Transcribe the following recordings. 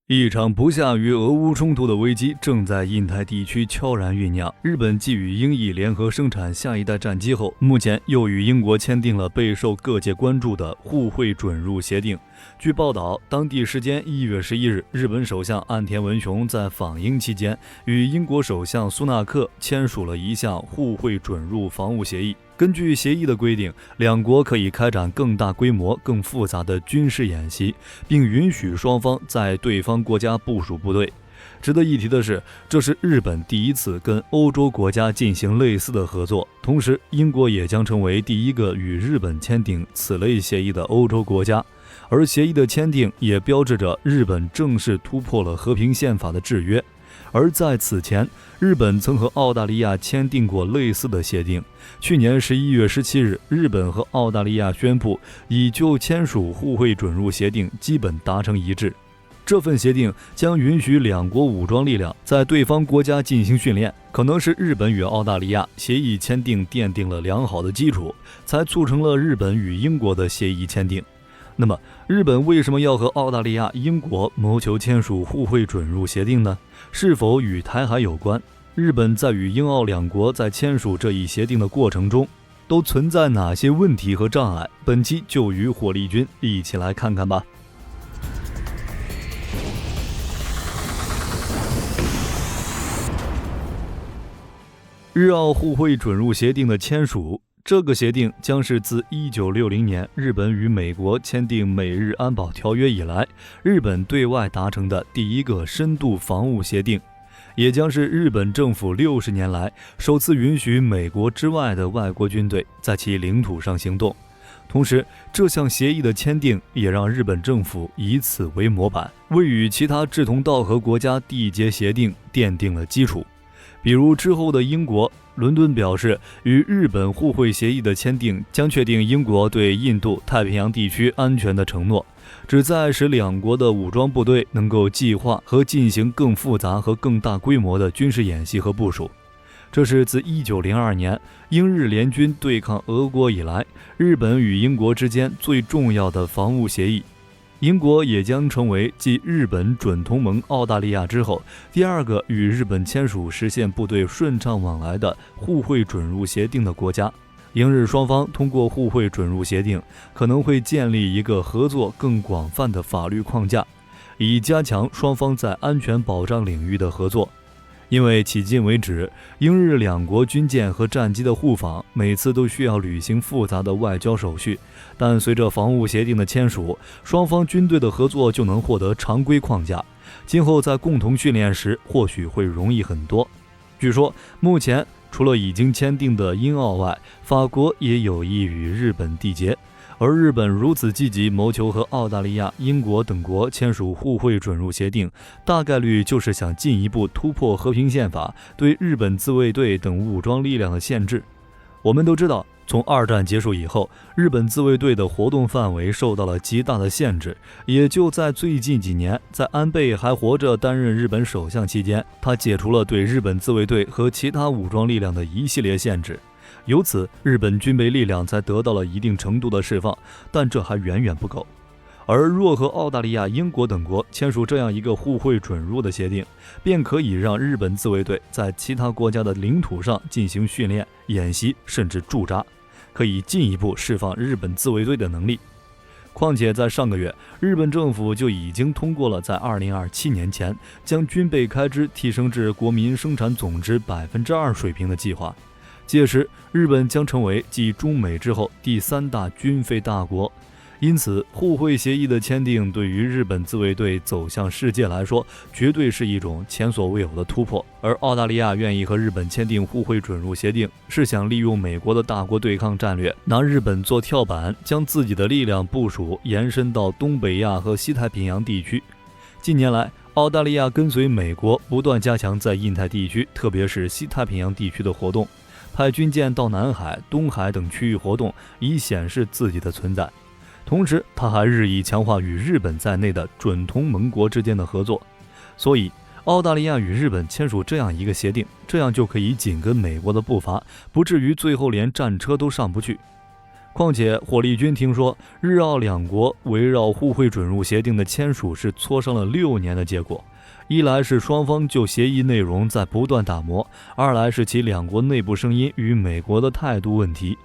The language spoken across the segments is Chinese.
一场不下于俄乌冲突的危机正在印太地区悄然酝酿。日本继与英意联合生产下一代战机后，目前又与英国签订了备受各界关注的互惠准入协定。据报道，当地时间1月11日，日本首相岸田文雄在访英期间与英国首相苏纳克签署了一项互惠准入防务协议。根据协议的规定，两国可以开展更大规模、更复杂的军事演习，并允许双方在对方国家部署部队。值得一提的是，这是日本第一次跟欧洲国家进行类似的合作，同时英国也将成为第一个与日本签订此类协议的欧洲国家。而协议的签订也标志着日本正式突破了和平宪法的制约。而在此前，日本曾和澳大利亚签订过类似的协定。去年11月17日，日本和澳大利亚宣布已就签署互惠准入协定基本达成一致。这份协定将允许两国武装力量在对方国家进行训练，可能是日本与澳大利亚协议签订奠定了良好的基础，才促成了日本与英国的协议签订。那么，日本为什么要和澳大利亚、英国谋求签署互惠准入协定呢？是否与台海有关？日本在与英澳两国在签署这一协定的过程中，都存在哪些问题和障碍？本期就与火力军一起来看看吧。日澳互惠准入协定的签署，这个协定将是自1960年日本与美国签订美日安保条约以来，日本对外达成的第一个深度防务协定，也将是日本政府60年来首次允许美国之外的外国军队在其领土上行动。同时，这项协议的签订也让日本政府以此为模板，为与其他志同道合国家缔结协定奠定了基础。比如之后的英国，伦敦表示，与日本互惠协议的签订将确定英国对印度太平洋地区安全的承诺，旨在使两国的武装部队能够计划和进行更复杂和更大规模的军事演习和部署。这是自1902年英日联军对抗俄国以来，日本与英国之间最重要的防务协议。英国也将成为继日本准同盟澳大利亚之后，第二个与日本签署实现部队顺畅往来的互惠准入协定的国家。英日双方通过互惠准入协定，可能会建立一个合作更广泛的法律框架，以加强双方在安全保障领域的合作。因为迄今为止，英日两国军舰和战机的互访每次都需要履行复杂的外交手续，但随着防务协定的签署，双方军队的合作就能获得常规框架，今后在共同训练时或许会容易很多。据说，目前除了已经签订的英澳外，法国也有意与日本缔结。而日本如此积极谋求和澳大利亚、英国等国签署互惠准入协定，大概率就是想进一步突破和平宪法对日本自卫队等武装力量的限制。我们都知道，从二战结束以后，日本自卫队的活动范围受到了极大的限制。也就在最近几年，在安倍还活着担任日本首相期间，他解除了对日本自卫队和其他武装力量的一系列限制。由此，日本军备力量才得到了一定程度的释放，但这还远远不够。而若和澳大利亚、英国等国签署这样一个互惠准入的协定，便可以让日本自卫队在其他国家的领土上进行训练、演习，甚至驻扎，可以进一步释放日本自卫队的能力。况且在上个月，日本政府就已经通过了在2027年前将军备开支提升至国民生产总值2%水平的计划。届时，日本将成为继中美之后第3大军费大国。因此，互惠协议的签订对于日本自卫队走向世界来说，绝对是一种前所未有的突破。而澳大利亚愿意和日本签订互惠准入协定，是想利用美国的大国对抗战略，拿日本做跳板，将自己的力量部署延伸到东北亚和西太平洋地区。近年来，澳大利亚跟随美国不断加强在印太地区，特别是西太平洋地区的活动，派军舰到南海、东海等区域活动，以显示自己的存在。同时，他还日益强化与日本在内的准同盟国之间的合作。所以，澳大利亚与日本签署这样一个协定，这样就可以紧跟美国的步伐，不至于最后连战车都上不去。况且火力军听说日澳两国围绕互惠准入协定的签署是磋商了6年的结果，一来是双方就协议内容在不断打磨，二来是其两国内部声音与美国的态度问题。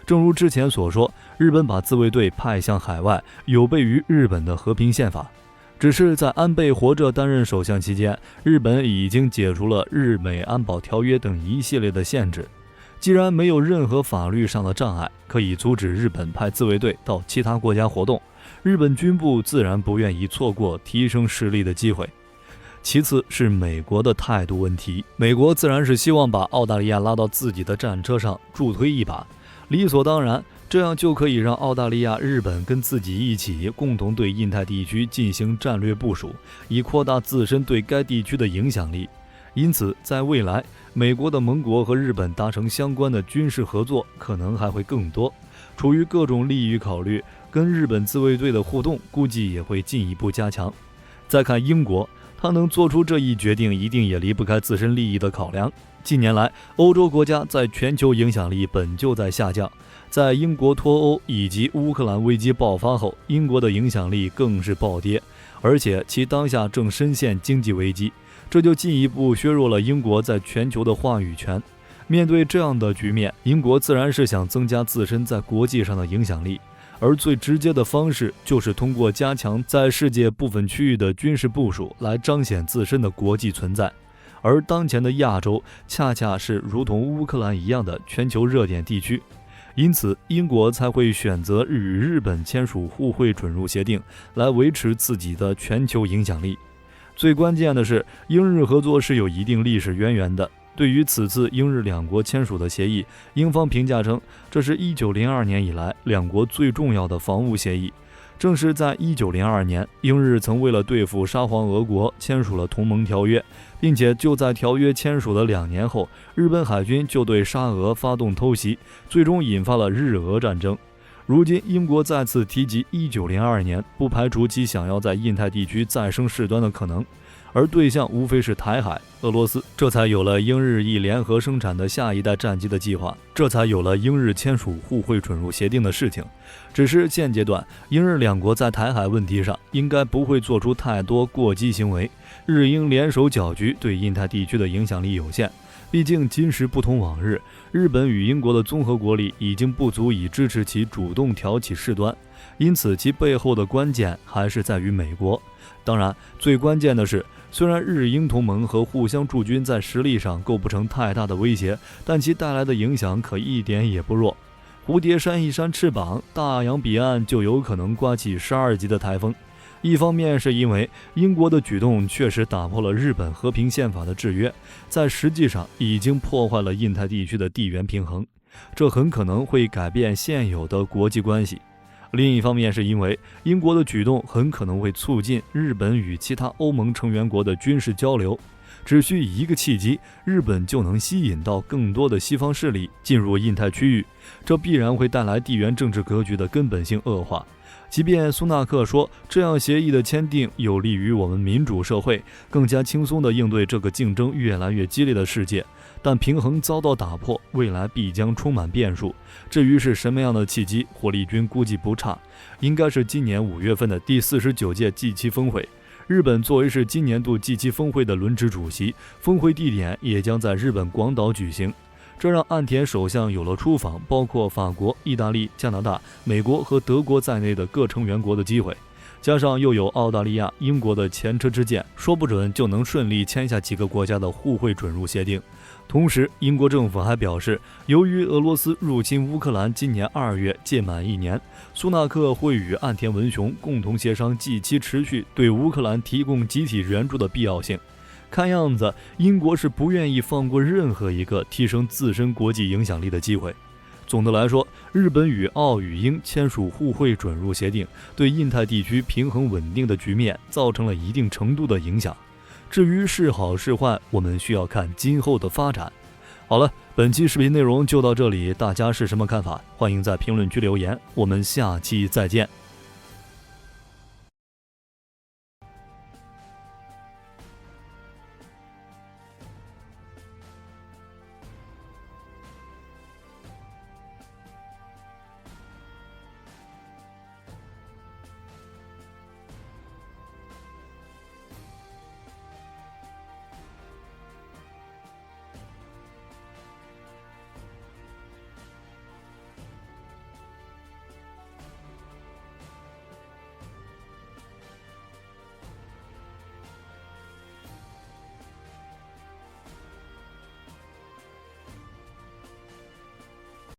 正如之前所说，日本把自卫队派向海外有悖于日本的和平宪法，只是在安倍活着担任首相期间，日本已经解除了日美安保条约等一系列的限制。既然没有任何法律上的障碍可以阻止日本派自卫队到其他国家活动，日本军部自然不愿意错过提升实力的机会。其次是美国的态度问题，美国自然是希望把澳大利亚拉到自己的战车上助推一把，理所当然，这样就可以让澳大利亚、日本跟自己一起共同对印太地区进行战略部署，以扩大自身对该地区的影响力。因此，在未来，美国的盟国和日本达成相关的军事合作可能还会更多。出于各种利益考虑，跟日本自卫队的互动估计也会进一步加强。再看英国，他能做出这一决定，一定也离不开自身利益的考量。近年来，欧洲国家在全球影响力本就在下降，在英国脱欧以及乌克兰危机爆发后，英国的影响力更是暴跌，而且其当下正深陷经济危机，这就进一步削弱了英国在全球的话语权。面对这样的局面，英国自然是想增加自身在国际上的影响力，而最直接的方式就是通过加强在世界部分区域的军事部署来彰显自身的国际存在。而当前的亚洲恰恰是如同乌克兰一样的全球热点地区，因此英国才会选择与日本签署互惠准入协定来维持自己的全球影响力。最关键的是，英日合作是有一定历史渊源的。对于此次英日两国签署的协议，英方评价称，这是1902年以来两国最重要的防务协议。正是在1902年，英日曾为了对付沙皇俄国签署了同盟条约，并且就在条约签署的2年后，日本海军就对沙俄发动偷袭，最终引发了日俄战争。如今英国再次提及1902年，不排除其想要在印太地区再生事端的可能，而对象无非是台海、俄罗斯，这才有了英日意联合生产的下一代战机的计划，这才有了英日签署互惠准入协定的事情。只是现阶段，英日两国在台海问题上应该不会做出太多过激行为，日英联手搅局对印太地区的影响力有限。毕竟今时不同往日，日本与英国的综合国力已经不足以支持其主动挑起事端，因此其背后的关键还是在于美国。当然，最关键的是，虽然日英同盟和互相驻军在实力上构不成太大的威胁，但其带来的影响可一点也不弱。蝴蝶扇一扇翅膀，大洋彼岸就有可能刮起12级的台风。一方面是因为英国的举动确实打破了日本和平宪法的制约，在实际上已经破坏了印太地区的地缘平衡，这很可能会改变现有的国际关系。另一方面是因为英国的举动很可能会促进日本与其他欧盟成员国的军事交流，只需一个契机，日本就能吸引到更多的西方势力进入印太区域，这必然会带来地缘政治格局的根本性恶化。即便苏纳克说这样协议的签订有利于我们民主社会更加轻松地应对这个竞争越来越激烈的世界，但平衡遭到打破，未来必将充满变数。至于是什么样的契机，火力军估计不差，应该是今年5月份的第49届 G7 峰会。日本作为是今年度 G7 峰会的轮值主席，峰会地点也将在日本广岛举行。这让岸田首相有了出访包括法国、意大利、加拿大、美国和德国在内的各成员国的机会，加上又有澳大利亚、英国的前车之鉴，说不准就能顺利签下几个国家的互惠准入协定。同时，英国政府还表示，由于俄罗斯入侵乌克兰今年2月届满1年，苏纳克会与岸田文雄共同协商G7持续对乌克兰提供集体援助的必要性。看样子，英国是不愿意放过任何一个提升自身国际影响力的机会。总的来说，日本与澳与英签署互惠准入协定，对印太地区平衡稳定的局面造成了一定程度的影响。至于是好是坏，我们需要看今后的发展。好了，本期视频内容就到这里，大家是什么看法？欢迎在评论区留言，我们下期再见。